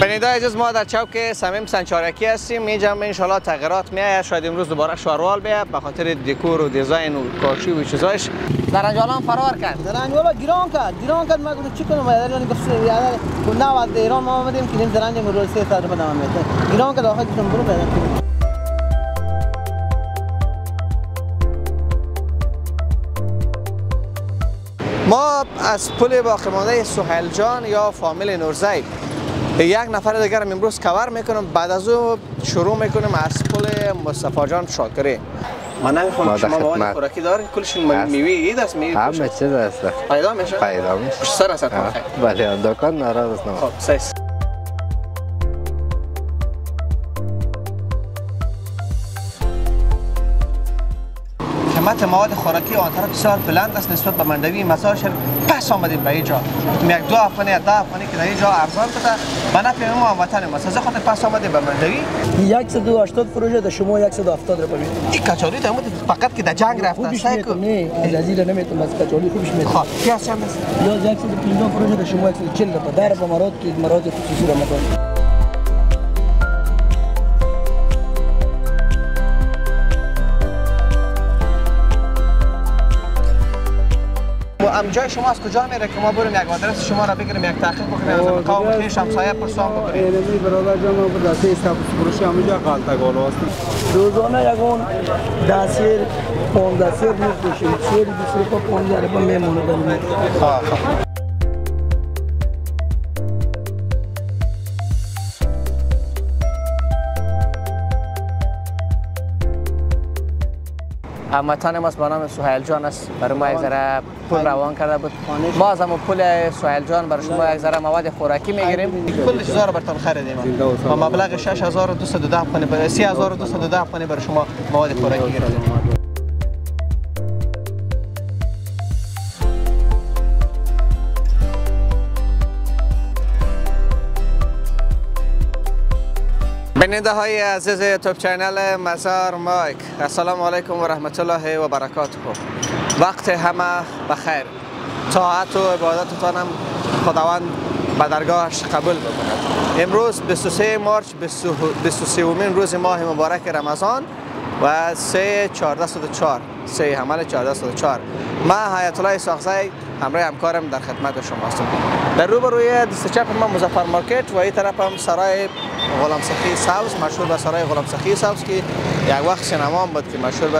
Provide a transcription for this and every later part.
بیننده عزیز، ما در چوک صمیم سنچارکی هستیم. اینجا ان شاءالله تغییرات میاد. شاید امروز دوباره شاروال بیاد به خاطر دکور و دیزاین و کاشی و چیزاش. در انجالان فرار کرد. در انجال گیران کرد. ما گفتم چی کنم؟ یعنی گفت یاد کنه از ایران ما آمدیم که در انجام رو 3 ساعت بعد آمدیم. گیران کرد آخر گفتم برو بریم. ما از پل باقی مانده سهیل جان یا فامیل نورزی یک نفر دیگر امروز کاور میکنم. بعد از او شروع میکنیم از پل مصطفی جان شاکری. من نمیفهمم شما مواد خوراکی دارین؟ کلشون میوه اید است؟ میوه همه چیز است. پیدا میشه؟ پیدا میشه. پشت سر است. بله، دکان ناراض است. خب سیس. قیمت مواد خوراکی آن طرف بسیار بلند است نسبت به مندوی مساج. پس آمدیم به اینجا یک 2 افغانی یا 10 افغانی که در اینجا ارزان بده به نفع ما هموطن ما. از خاطر پس آمدیم به مندوی 180 فروش ده شما 170 رو ببینید. این کچالی تا فقط که در جنگ رفته سایکو نه جزیره نمیتونم بس کچالی خوبش میاد. خب پیاز چند است؟ پیاز 150 فروش ده شما 140 رو در به مراد که مراد خصوصی رمضان. ام جای شما از کجا میره که ما بریم یک آدرس شما را بگیریم یک تحقیق بکنیم از مقام خیش همسایه پرسان بکنیم؟ اینمی برادر جان ما در سه استاپ فروشی همونجا قالتا گالو هستیم. روزانه یگون 10 سیر 15 سیر میفروشیم. سیر 20 روپا 15 روپا میمونه بنده. هموطن ماست به نام سهیل جان است. برای ما یک ذره پول روان کرده بود. ما از همون پول سهیل جان برای شما یک ذره مواد خوراکی میگیریم. کل چیزا رو براتون خریدیم. با مبلغ 6212 افغانی برای 3212 افغانی برای شما مواد خوراکی گرفتیم. بیننده های عزیز یوتیوب چینل مزار مایک، السلام علیکم و رحمت الله و برکاته. وقت همه بخیر. طاعت و عبادتتان هم خداوند به درگاهش قبول بکند. امروز 23 مارچ 23مین روز ماه مبارک رمضان و 3/1404 3 حمل 1404. من حیات الله ساخزی همراه همکارم در خدمت شما هستم. در روبروی دست چپ ما مظفر مارکت و این طرف هم سرای غلام سخی سبز، مشهور به سرای غلام سخی سبز که یک وقت سینما بود که مشهور به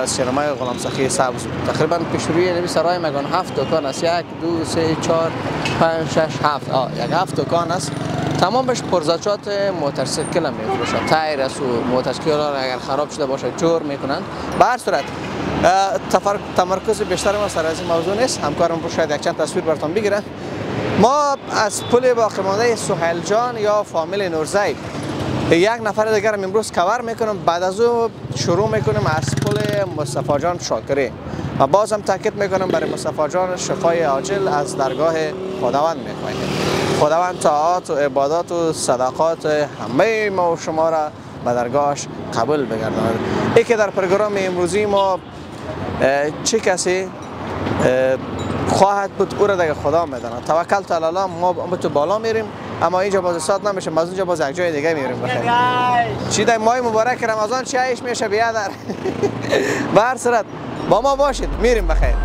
سینمای غلام سخی سبز. تقریبا پیش روی این سرای مگان 7 دکان است. 1 2 3 4 5 6 7 یک 7 دکان است. تمامش پرزاچات موتورسیکل هم میفروشند. تایر است و موتورسیکل اگر خراب شده باشه جور میکنند. به هر صورت تمرکز بیشتر ما سر از این موضوع نیست. همکارم رو شاید یک چند تصویر براتون بگیره. ما از پل باقی مانده سهیل جان یا فامیل نورزی یک نفر دیگر امروز کاور میکنم. بعد از او شروع میکنیم از پل مصطفی جان شاکری و بازم تاکید میکنم برای مصطفی جان شفای عاجل از درگاه خداوند میخواهیم. خداوند طاعات و عبادات و صدقات همه ما و شما را به درگاهش قبول بگرداند. ای که در پروگرام امروزی ما چه کسی خواهد بود او را دیگه خدا میداند. توکل تعالی الله. ما تو بالا میریم اما اینجا باز ساعت نمیشه. از اونجا باز یک جای دیگه میریم. بخیر چی در ماه مبارک رمضان چی عیش میشه بیادر. به هر صورت با ما باشید. میریم بخیر.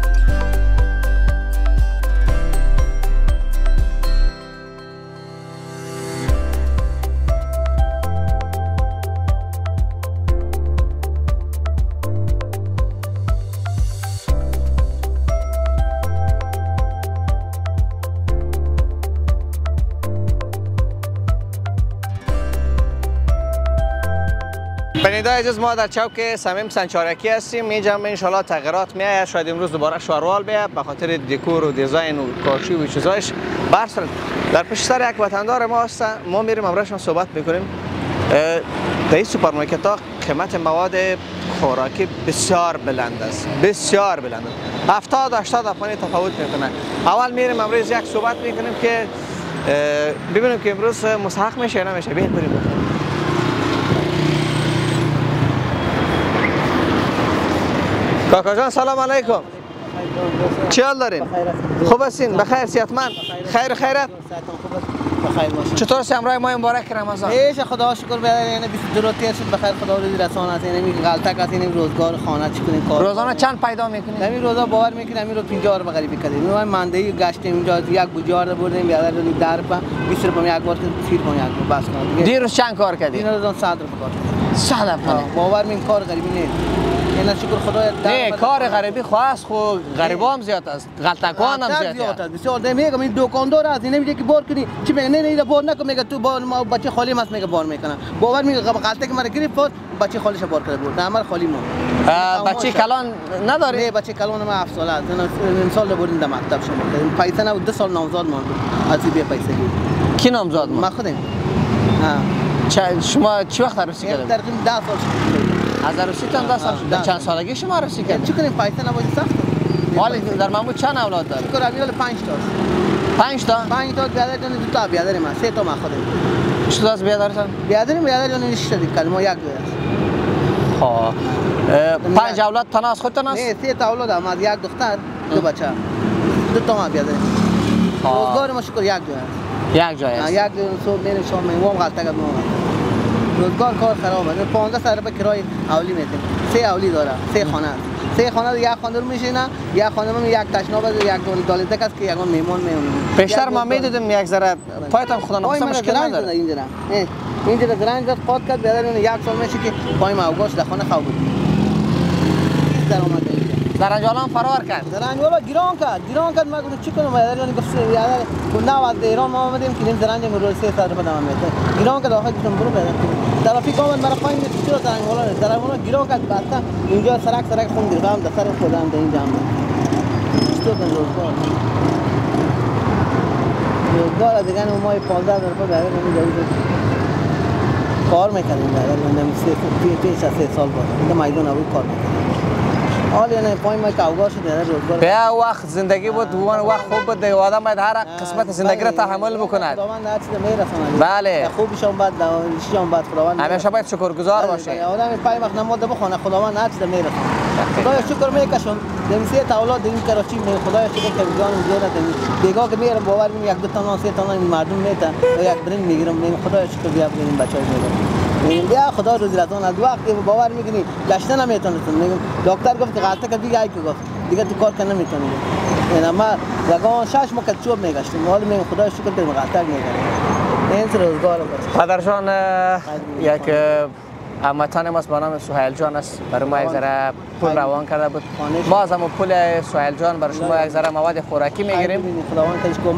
بیننده عزیز، ما در چوک صمیم سنچارکی هستیم. اینجا ان شاءالله تغییرات میاد. شاید امروز دوباره شاروال بیاد به خاطر دکور و دیزاین و کاشی و چیزاش. برسر در پشت سر یک وطندار ما هست. ما میریم امروز صحبت میکنیم. در این سوپرمارکت ها قیمت مواد خوراکی بسیار بلند است. بسیار بلند است. 70-80 افغانی تفاوت میکنه. اول میریم امروز یک صحبت میکنیم که ببینیم که امروز مستحق میشه یا نمیشه. بیاید بریم. کاکا جان سلام علیکم. چی حال دارین؟ خوب هستین؟ بخیر صحتمند؟ خیر خیرت؟ بخیر باشین. چطور است امروز ماه مبارک رمضان؟ ایش خدا شکر به یعنی 22 روز تیر شد بخیر خدا روزی رسان است یعنی غلطه است یعنی روزگار خانه چیکنیم کار روزانه چند پیدا میکنید؟ همین روزا باور میکنیم همین رو 50 رو بغری بکردیم ما ماندهی گشتیم اینجا یک بوجار بردیم بیادر رو در پا 20 روپیه یک بار تیر کنیم یک بار بس کنیم دیروز چند کار کردی؟ دیروز 100 روپیه کار کردیم 100 روپیه باور میکنیم کار غریبی نیست یعنی شکر خدا نه کار غریبی خواست خو غریبا هم زیاد است غلطکان هم زیاد است بسیار میگم این دکاندار است این میگه که بار کنی چی میگه نه نه بار نکن میگه تو بار ما بچه خالی ماست میگه بار میکنه باور میگه غلطه که مرا گرفت بچه خالیش بار کرده بود نه مر خالی مون بچه کلان نداری؟ نه بچه کلان ما 7 ساله است امسال بردیم در مکتب شما پیسه نه 2 سال نامزاد ماند از بی پیسه بود کی نامزاد ما خودم شما چی وقت عروسی کردید؟ تقریبا 10 سال شد از عروسی تان 10 سال شد چند سالگی شما عروسی کردید؟ چی کنیم پیسه نباشه سخت ولی در معمول چند اولاد داری؟ شکر امیال 5 تا 5 تا؟ 5 تا بیادر جان 2 تا بیادر من 3 تا ما خودم چطور است بیادرتان؟ بیادر جان نشته دید کلمه یک دو خب 5 اولاد تنها از خودتان است؟ نه 3 تا اولاد هم از یک دختر 2 بچه 2 تا ما بیادر روزگار ما شکر یک دو یک جای است؟ یک دو صبح میریم شام میریم ما غلطه کردم روزگار کار خراب است 15 روپیه کرایه اولی میتیم 3 اولی داره 3 خانه است 3 خانه یک خانه رو میشینه یک خانه من یک تشناب است یک دون دالته است که یک میمون میمونه پیشتر ما میدیدم یک ذره پایتان خدا نخواسته مشکل نداره اینجا درنگ داد قاد کرد بیادر یک سال میشه که پای ما اوگاش در خانه خواب بود درآمد زرنجالان فرار کرد زرنج والا گیران کرد ما گفتم چی کنم بیادر گفت بیادر نه از ایران ما آمدیم که این زرنج رو 300 روپیه دام میده گیران کرد آخر گفتم برو بیادر ترافیک آمد برای پایین چرا زرنج والا گیران کرد بعد اینجا سرک خون گرفتم در سر خودم در اینجا چطور کن روزگار دیگه ما 15 روپیه بیادر نمیدید کار میکنیم بیادر من 3 سال بود این میدون اوی کار میکنیم حال یعنی پای ما کاوگاه شده روزگار به وقت زندگی بود اون وقت خوب بود دیگه آدم باید هر قسمت زندگی را تحمل بکند خداوند هر چیز میرساند بله خوبشون بعد شیشون بعد خداوند همیشه باید شکرگزار باشه آدم پای وقت نماز بخونه خداوند هر چیز میرساند خدایا شکر میکشون دمیسه تا اولاد این کراچی می خدایا شکر که جان زیاد دیگه که میرم باور می یک دو تا 3 تا مردم میتن یک برین میگیرم خدایا شکر بیا برین بچای میگم بیا خدا روزی رسان از وقتی باور میکنی گشته نمیتونی میگم دکتر گفت که غلطه کردی دیگه گفت دیگه تو کار کنه نمیتونی یعنی ما لگان 6 ماه چوب میگشتیم حالا میگم خدا شکر که غلطه نمیکنه این روزگار بود پدرجان یک هموطن ماست به نام سهیل جان است برای ما یک ذره پول روان کرده بود ما از همون پول سهیل جان برای شما یک ذره مواد خوراکی میگیریم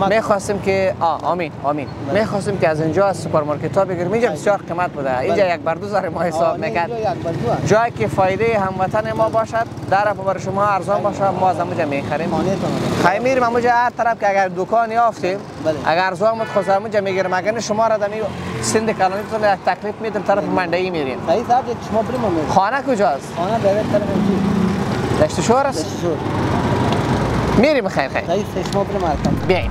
میخواستیم که آمین میخواستیم که از اینجا از سوپرمارکت ها بگیریم اینجا بسیار قیمت بوده اینجا یک بر 2000 ما حساب میکرد جایی که فایده هموطن ما باشد در برای شما ارزان باشه ما از همونجا میخریم خیلی میریم همونجا هر طرف که اگر دکان یافتیم اگر ارزان بود خود همونجا میگیریم اگر شما را دمی سند کلانی تو یک تکلیف میدیم طرف منډی میریم صحیح صاحب شما بریم خانه کجاست خانه به طرف دشت شور است دشت شور میریم خیر صحیح شما بریم ارکان بیاین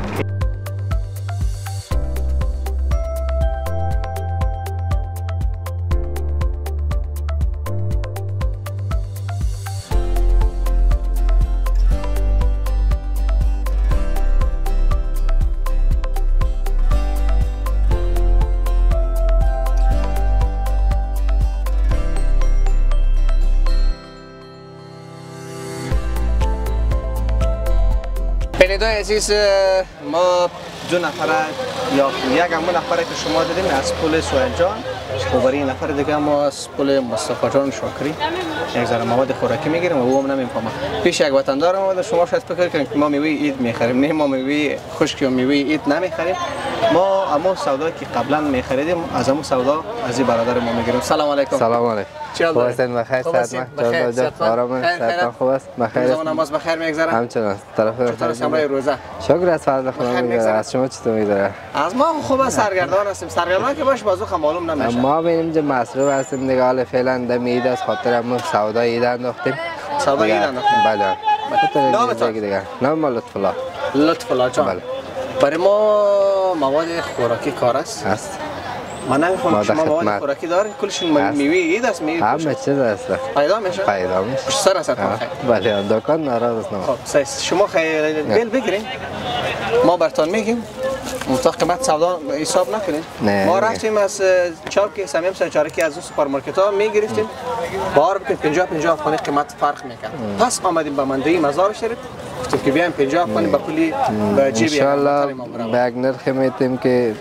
شنیدای عزیز ما 2 نفره یا یک همون نفره که شما دیدیم از پل سهیل جان و برای این نفر دیگه ما از پل مصطفی جان شاکری یک ذره مواد خوراکی میگیریم و او هم نمیفهمه پیش یک وطندار اومده شما شاید فکر کنید که ما میوه عید میخریم نه ما میوه خشک یا میوه عید نمیخریم ما اما سودا که قبلا میخریدیم از همون سودا از این برادر ما میگیریم سلام علیکم سلام علیکم خوب هستین بخیر صحت آرام صحت خوب است بخیر روزا و نماز بخیر میگذره همچنان طرف چطور است امروز روزه شکر از فضل خدا میگذره از شما چطور میگذره از ما خوب سرگردان هستیم سرگردان که باش بازو معلوم نمیشه ما ببینیم اینجا مصروف هستیم دیگه حال فعلا دم عید از خاطر همون سودا عید انداختیم سودا عید انداختیم بله نامتون دیگه نام لطف الله لطف الله جان بله برای ما مواد خوراکی کار است من نمی‌فهمم شما مواد خوراکی دارید کلشون میوه عید است میوه همه چیز است پیدا میشه سر است بله دکان ناراض است خب شما خیلی بیل بگیرین ما براتون میگیم مطلق قیمت سودا حساب نکنین؟ نه ما رفتیم از چاپ که سمیم سرچارکی از اون سوپرمارکت ها میگرفتیم بار بکنیم 50-50 افغانی قیمت فرق میکرد. پس آمدیم به مندوی مزار شریف گفتیم که بیایم 50 افغانی به پولی به جیب انشالله به یک نرخ میتیم که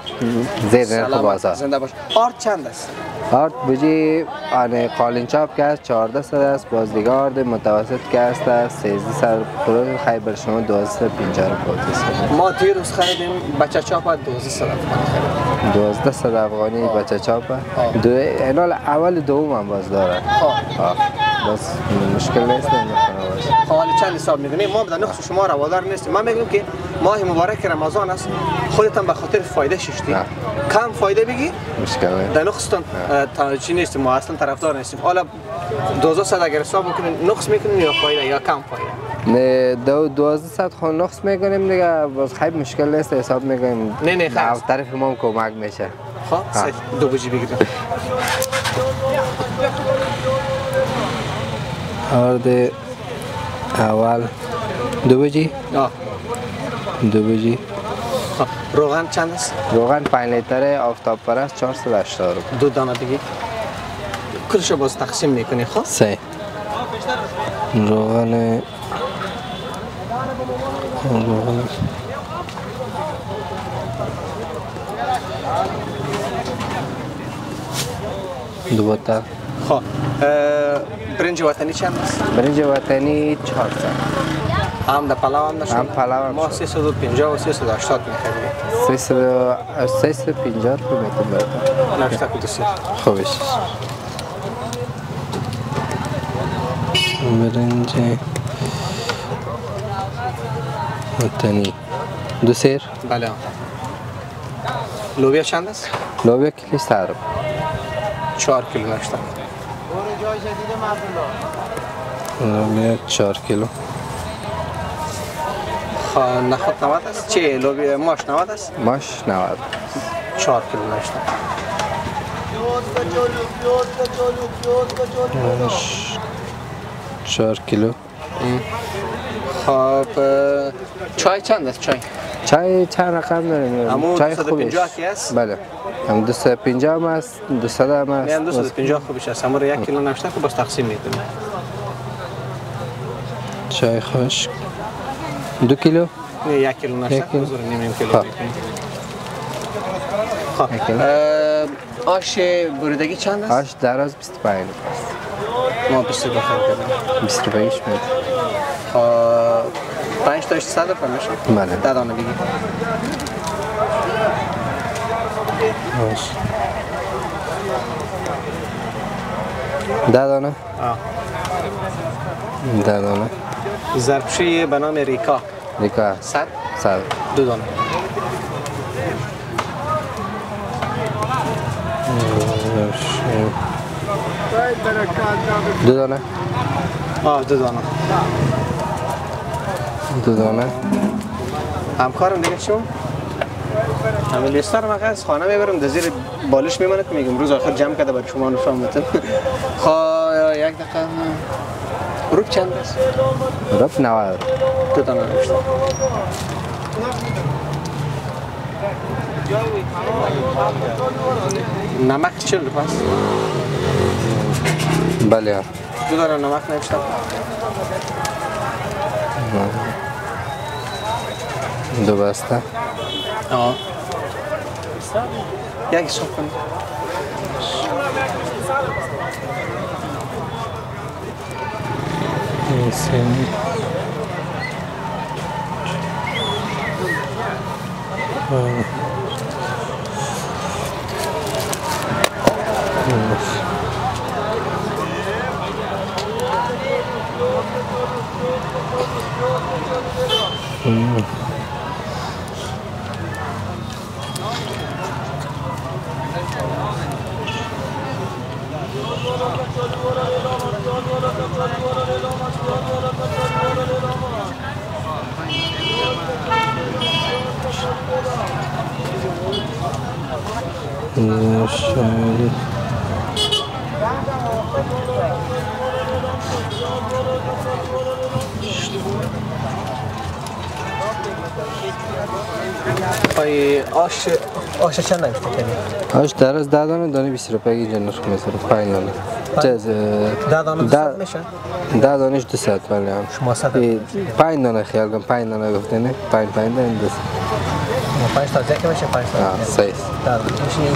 زیر نرخ بازار. زنده باش. آرد چند است؟ آرد بجی آن قالین چاپ که است 1400 است، باز دیگه آرد متوسط که است 1300 پرو خیبر شما 1250 است. ما دیروز خریدیم بچه چاپ 1200 افغانی خریدیم. 1200 افغانی بچه چاپ. اینال اول دوم هم باز داره. بس مشکل نیست. حالا چند حساب میکنیم؟ ما بدن نقص شما روادار نیستیم. ما میگیم که ماه مبارک رمضان است، خودتان به خاطر فایده ششتی کم فایده بگی مشکل نیست. در نقصتان چی نیستیم، ما اصلا طرفدار نیستیم. حالا 1200 اگر حساب میکنین نقص میکنین یا فایده یا کم فایده؟ نه 1200 خون نقص میکنیم دیگه، باز خیلی مشکل نیست حساب میکنیم. نه از طرف ما کمک میشه. خب دو بجی بگیرم. آرد اول 2 بجی؟ 2 بجی. روغن چند است؟ روغن 5 لیتر آفتاب پرست 480 روپیه. 2 دانه دیگه کلشو باز تقسیم میکنی. خب 3 روغن دو بوتل. خب برنج وطنی چند است؟ برنج وطنی 400. هم در پلاو هم نشد؟ هم پلاو هم ما 350 و 380 میخریم. 350 روپیه میتون براتون. نوشته که دوست خوبش. برنج وطنی 2 سیر. بله. لوبیا چند است؟ لوبیا کیلو 100 روپیه. 4 کیلو نوشته. لوبیا 4 کیلو. نخود 90 است؟ چه لوبیا ماش 90 است؟ ماش 90. 4 کیلو نوشته. ماش 4 کیلو. خب چای چند است؟ چای چند رقم داریم؟ چای خوبش. 250 کی است؟ بله. هم 250 هم است، 200 هم است. نه 250 خوبش است. همون 1 کیلو نوشته که باز تقسیم میکنیم. چای خشک 2 کیلو. نه 1 کیلو نوشته که بزرگ نیم کیلو میکنیم. خب آش بریدگی چند است؟ آش دراز 25 روپیه است. ما 20 روپیه کردیم. 20 روپیه میده. خب 5 تا 100 روپیه میشه؟ بله. 10 دانه بگی. آش 10 دانه. 10 دانه. ظرفشویی به نام ریکا. 100 2 دانه. دو دانه. 2 دانه. 2 دانه. همکارم دیگه چون؟ همین لیستر رو از خانه میبرم در زیر بالش میمونه که میگم روز آخر جمع کرده برای شما نشان میتون. خب 1 دقیقه روب چند است؟ روب 90. 2 دانه نوشته. نمک 40 روپیه است؟ بله. 2 دانه نمک نوشته. دو بسته. یک حساب کنید. پای آش چند نمیشه کنی؟ آش در از 10 دانه دانه 20 روپیه اینجا نرخ میذاره 5 دانه. چیز 10 دانه 200 میشه؟ 10 دانش 200 ولی هم. شما 100 5 دانه خیال کن 5 دانه گفتنی 5 دانه 200. 5 تا زیاد میشه 5 تا. صحیح. میشه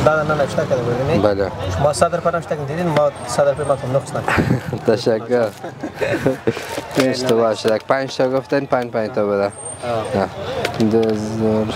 10 دانه نشته کرده ببینید. بله. شما 100 روپیه نشته دیدین ما 100 روپیه ما تو نقص نکنیم. تشکر. اشتباه شد. 5 تا گفتن 5 تا بده. نه. 2000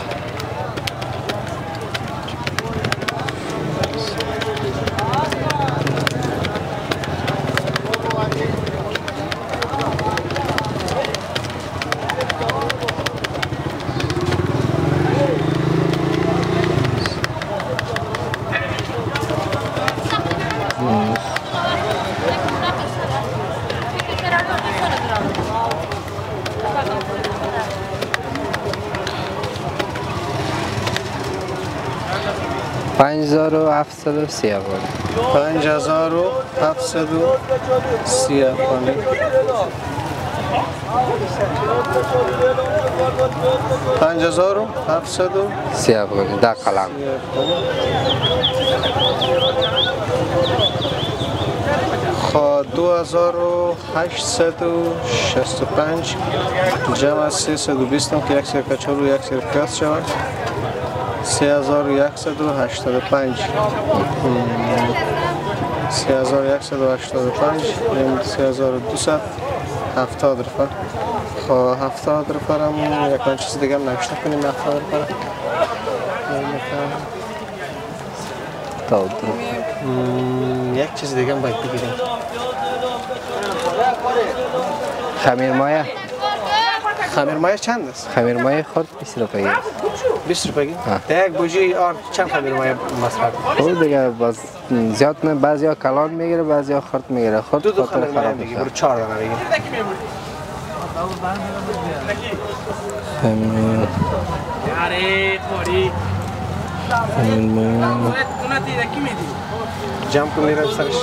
5730 افغانی 5730 افغانی 5730 افغانی ده قلم خب 2865 جمع 320 که یک سر کچال و یک سر پیاز شود 3185 3185 این 3200 70 روپیه خب 70 روپیه هم یک چیز دیگه هم نوشته کنیم 70 روپیه یک چیز دیگه هم باید بگیریم خمیر مایه خمیر مایه چند است؟ خمیر مایه خود 20 روپیه 20 روپیه؟ یک بوجی آرد چند خمیر مایه مصرف؟ خود دیگه باز زیاد نه بعضیا کلان میگیره بعضیا خرد میگیره خود دو خمیر مایه میگیره برو 4 دانه بگیر خمیر جمع کن میرم سرش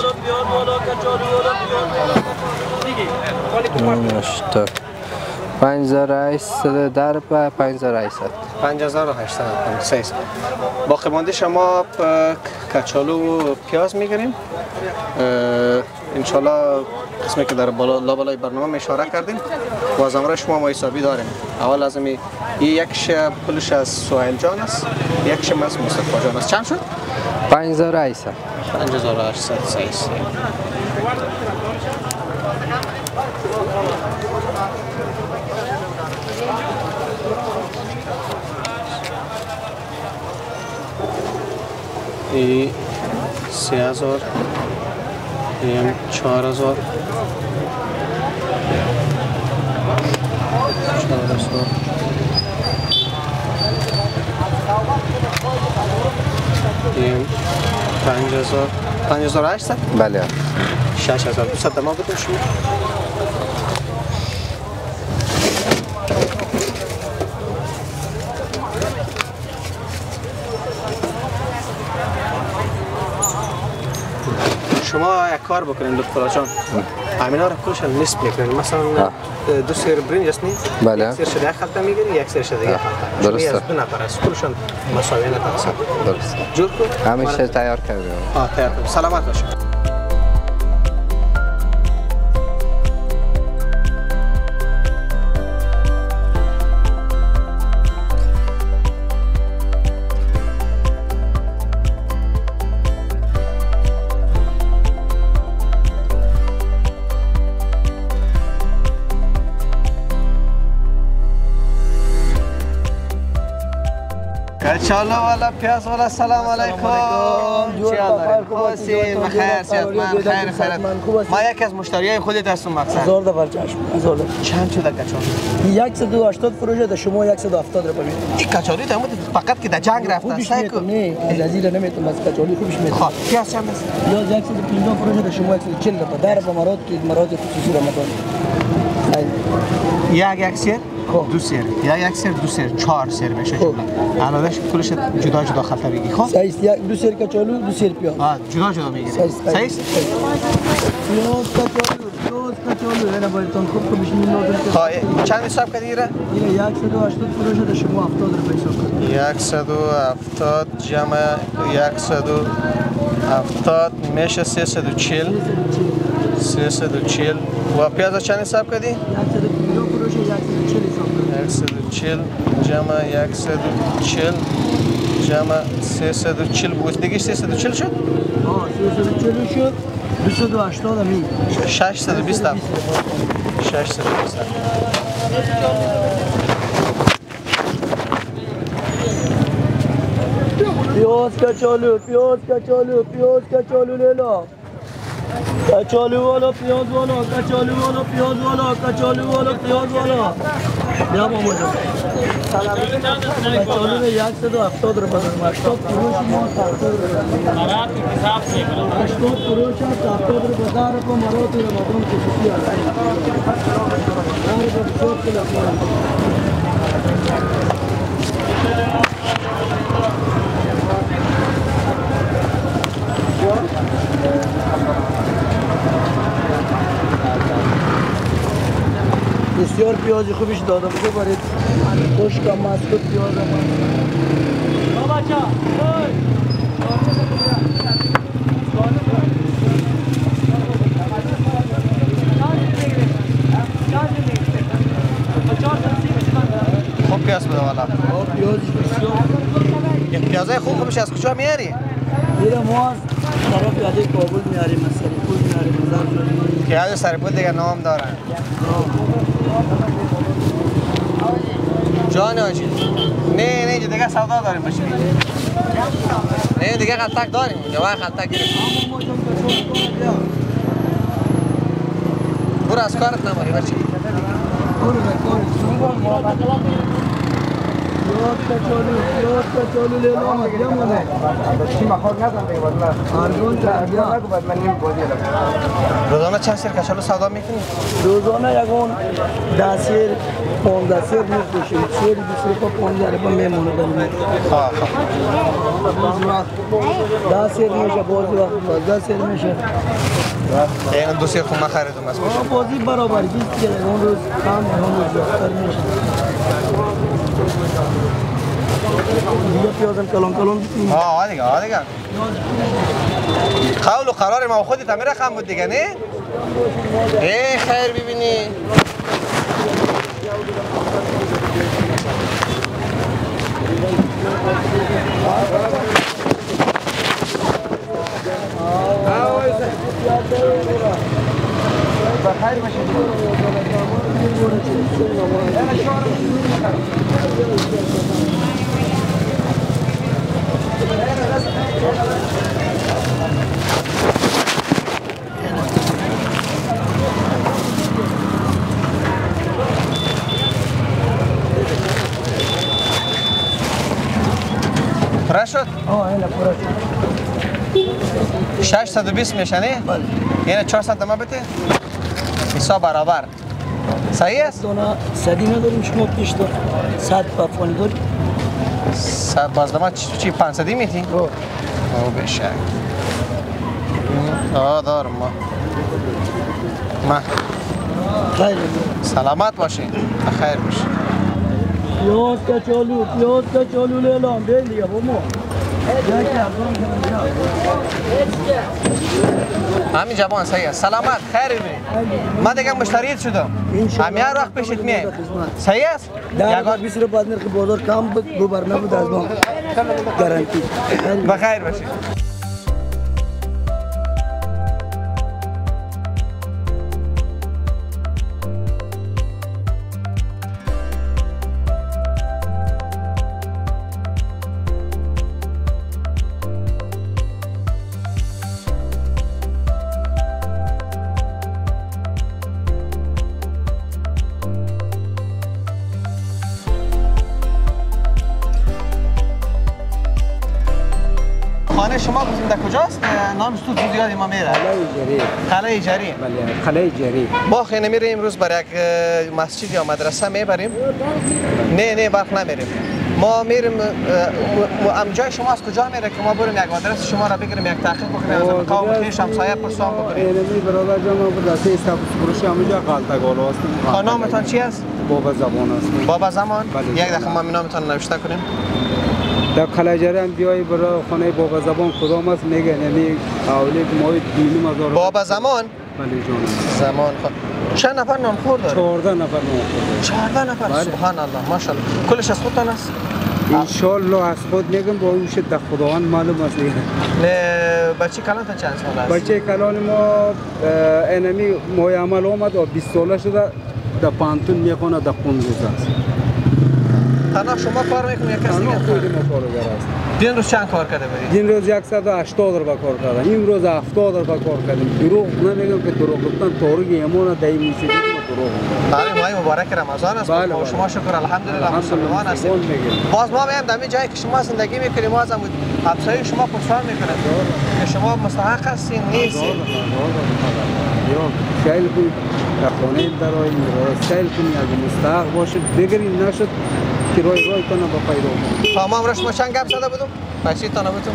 5810 روپیه 5800 5800 باقی مانده شما کچالو و پیاز میگیریم انشالله قسمی که در بالای برنامه اشاره کردیم باز امرای شما ما حسابی داریم اول لازم این یکش پولش از سهیل جان است یکش از مصطفی جان است چند شد؟ 5800 5800 صحیح این 3000 این 4000 این 5000 5800 بله 6200 ما بدون شما شما یک کار بکنین دکتر جان همینا رو کلش نصف میکنین مثلا دو سیر برنج است نی بله یک سیر شده خلطه میگیری یک سیر شده دیگه خلطه درسته از دو نفر است کلشون مساوی نتاست درست جور کن همیشه تیار کردیم تیار کن سلامت باش کچالو والا پیاز والا سلام علیکم خوبی بخیر صحتمند خیر خیرت ما یکی از مشتریای خودت هستم مقصد هزار دفعه چشم هزار دفعه چند شده کچالو 180 فروشه ده شما 170 روپیه میدید این کچالی تمام فقط که در جنگ رفته خوبش میتونم نه از ازیل نمیتونم از کچالی خوبش میتونم خب پیاز چند است پیاز 150 فروشه ده شما 140 روپیه در به مراد که مراد خصوصی رمضان یک سیر دو سیر یک سیر دو سیر 4 سیر میشه جمله علادش کلش جدا جدا خلطه بگی خب صحیح یک دو سیر کچالو دو سیر پیاز جدا جدا میگیری صحیح پیاز کچالو کچالو اینا بایدتان خوب که بشین نادر که ها چند حساب کردی را؟ اینا 180 فروش ده شما 70 روپیه حساب کنید 170 جمع 170 میشه 340 340 و پیاز چند حساب کردی؟ 100 کیلو فروش 140 حساب کنید 140 جمع 140 جمع 340 بود دیگه 340 شد؟ ها 340 شد 280 می 620 620 پیاز کچالو لیلا کچالو والا پیاز والا کچالو والا پیاز والا کچالو والا پیاز والا بیا ماما جان کچالو 170 روپیه 80 فروش ما 70 روپیه 80 فروش 70 روپیه دار کو مرات رمضان خصوصی आहे और बच्चों के بسیار پیاز خوبیش دادم که برید خشک هم مسکوت پیاز هم بابا خوب پیاز بده والا پیازش بسیار این پیازای خوبش از کجا میاری؟ میره ما از طرف یاده کابل میاریم از سریپور میاریم مزار پیاز سریپور دیگه نام دارن جان آجی نه دیگه سودا داریم باشیم نه دیگه خلطک داریم جوای خلطک گرفتیم برو از کارت نماری بچه پیاز کچالو لیلا مدیا مونه آرگون تربیا روزانه چند سیر کچالو سودا میکنی؟ روزانه یکون 10 سیر 15 سیر میفروشیم سیر 20 روپیه 15 روپیه میمونه بریم خواه 10 سیر میشه بازی وقت 12 سیر میشه این دو سیر خود من خریدم از کجا بازی برابر 20 سیر اون روز کم اون روز زیادتر میشه دیگه پیازم کلان بکنیم ها دیگه قول و قرار ما خودت همه رقم بود دیگه نه؟ ای خیر ببینی بخیر باشید پره شد؟ اینه پره شد 620 میشه نه؟ اینه 400 ما بده؟ حساب برابر صحیح است؟ دونا صدی نداریم شما پیشتر 100 پفانی داریم 100 بازدما چی 500 میتی؟ او بشه دارم ما خیلی سلامت باشین بخیر باشین پیاز کچالو لیلام بیل دیگه بومو همین جوان صحیح است سلامت خیر ببین من دیگه مشتریت شدم همین هر وقت پیشت میایم صحیح است در 20 روپیه از نرخ بازار کم بود دو بر نبود از ما گارانتی بخیر باشین خانه شما گفتیم در کجاست؟ نامش تو زیادی ما میره. قلعه جری. بله قلعه جری. ما خیلی میریم امروز برای یک مسجد یا مدرسه میبریم. نه برق نمیریم. ما میریم جای شما از کجا میره که ما بریم یک آدرس شما را بگیریم یک تحقیق بکنیم از قوم خویش همسایه پرسان بکنیم؟ اینمی برادر جان ما دسته استاپ فروشی همونجا قالتگال هستیم. نامتان چی است؟ بابا زبان است. بابا زمان؟ بله. یک دقیقه ما نامتان نوشته کنیم. در کلاجری هم بیای برای خانه بابا زبان کدام است میگه یعنی حوالی ما 2000 بابا زمان؟ بله جان. زمان چند نفر نامخور داره؟ 14 نفر نامخور. 14 نفر بله. سبحان الله ماشاءالله. کلش از خودتان است؟ انشالله از خود میگم با اون شد خداوند معلوم است. بچه کلانتان چند سال است؟ بچه کلان ما اینمی ماه عمل آمد و 20 ساله شده در پانتون میخونه در قندوز است. تنها شما کار میکنید یا کسی دیگه؟ خود ما کارگر است. دین روز چند کار کرده برید؟ این روز 180 روپیه کار کردم. این روز 70 روپیه کار کردیم. دروغ نمیگم که دروغ گفتن تورگ ایمان دای میسید دروغ. بله ماه مبارک رمضان است. بله، بله. شما شکر الحمدلله مسلمان هستید. باز ما میام در جایی که شما زندگی میکنیم ما از همسایه شما پرسان میکنیم که شما مستحق هستین نیستین. سیل کنید در خانه دراییم سیل کنید اگه مستحق باشد بگیرید نشد که رای کنه با پیدا کنید. تا ما امروز شما چند گپ زده بودم؟ پیسی تانه بودم؟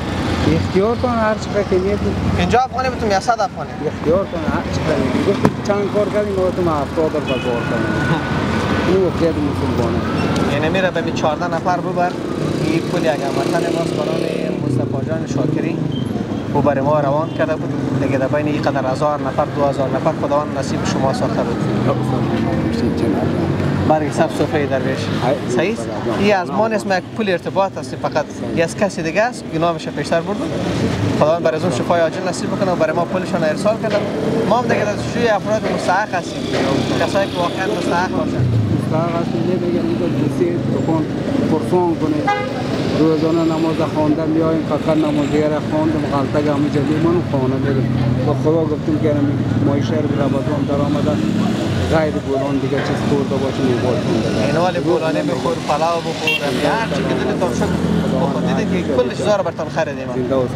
اختیار کن هر چقدر که میگید 50 افغانی بودم یا 100 افغانی؟ اختیار کن هر چقدر میگید گفتید چند کار کردیم ما تو 70 روپیه کار کردیم. اینو وقتیت مسلمانه. یعنی میره به 14 نفر ببر این پول یک هموطن ماست برای مصطفی جان شاکری او برای ما روان کرده بود دیگه در بین این قدر 1000 نفر 2000 نفر خداوند نصیب شما ساخته بود. برای سب صفحه درویش صحیح است؟ این از ما نیست یک پول ارتباط است فقط یه از کسی دیگه است که نامش پیشتر بردم خداوند برای اون شفای عاجل نصیب بکنه و برای ما پولشان ارسال کردن ما هم دیگه از شوی افراد مستحق هستیم کسایی که واقعا مستحق باشن مستحق هستیم نمیگم این دوستی دکان پرسان کنه روزانه نماز خوانده میایم فقط نماز دیگر خواندم غلطه همه جدی منو خانه میرم با خدا گفتم که ما شهر رمضان در آمده غیر بولان دیگه چیز خورده باشه میبال کنده این حال بولانه بخور پلاو بخور هر چی که دلتان شد بخور دیدین که کل چیزا رو براتون خریدیم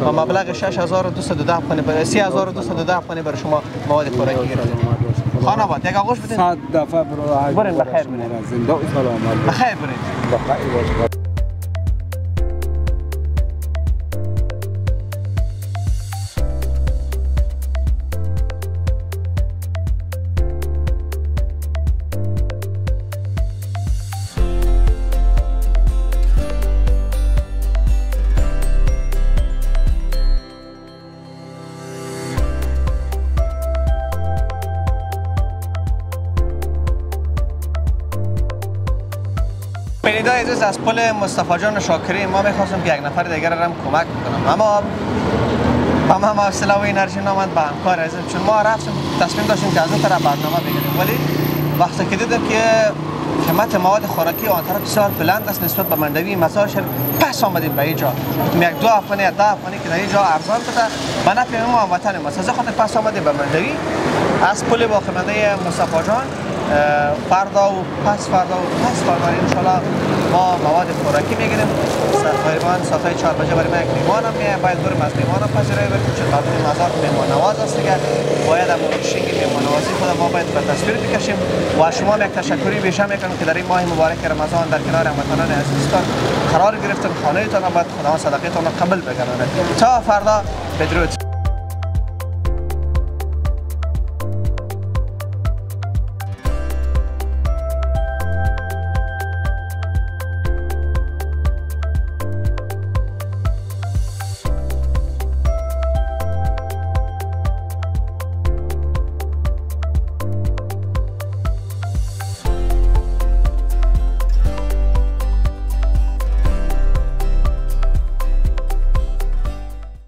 و مبلغ 6212 افغانی برای 3212 افغانی برای شما مواد خوراکی گرفتیم خانواد یک آغوش بدین 100 دفعه برین بخیر برین زنده و سلامت بخیر برین بخیر باشه شنیدای عزیز از پل مصطفی جان شاکری ما میخواستم که یک نفر دیگر را هم کمک کنم اما هم حوصله و انرژی نامد به همکار عزیز چون ما رفتیم تصمیم داشتیم که از اون طرف برنامه بگیریم ولی وقتی که دیدم که قیمت مواد خوراکی آن طرف بسیار بلند است نسبت به مندوی مسار شهر پس آمدیم به اینجا یک 2 افغانی 10 افغانی که در اینجا ارزان بده به نفع ما هموطن ما از خاطر پس آمدیم به مندوی از پل باقیمانده مصطفی جان فردا و پس فردا ان شاء الله ما مواد خوراکی میگیریم تقریبا ساعت 4 بجه برای ما یک میهمان هم میاد باید بریم از میهمان هم پذیرایی بریم چون قانون مزار میهمان نواز است دیگه باید هم شنگ میهمان نوازی خود ما باید به تصویر بکشیم و شما یک تشکری بیشتر میکنم که در این ماه مبارک رمضان در کنار هموطنان عزیزتان قرار گرفتن خانه‌تان باید خداوند صدقه‌تان را قبول بگرداند تا فردا بدرود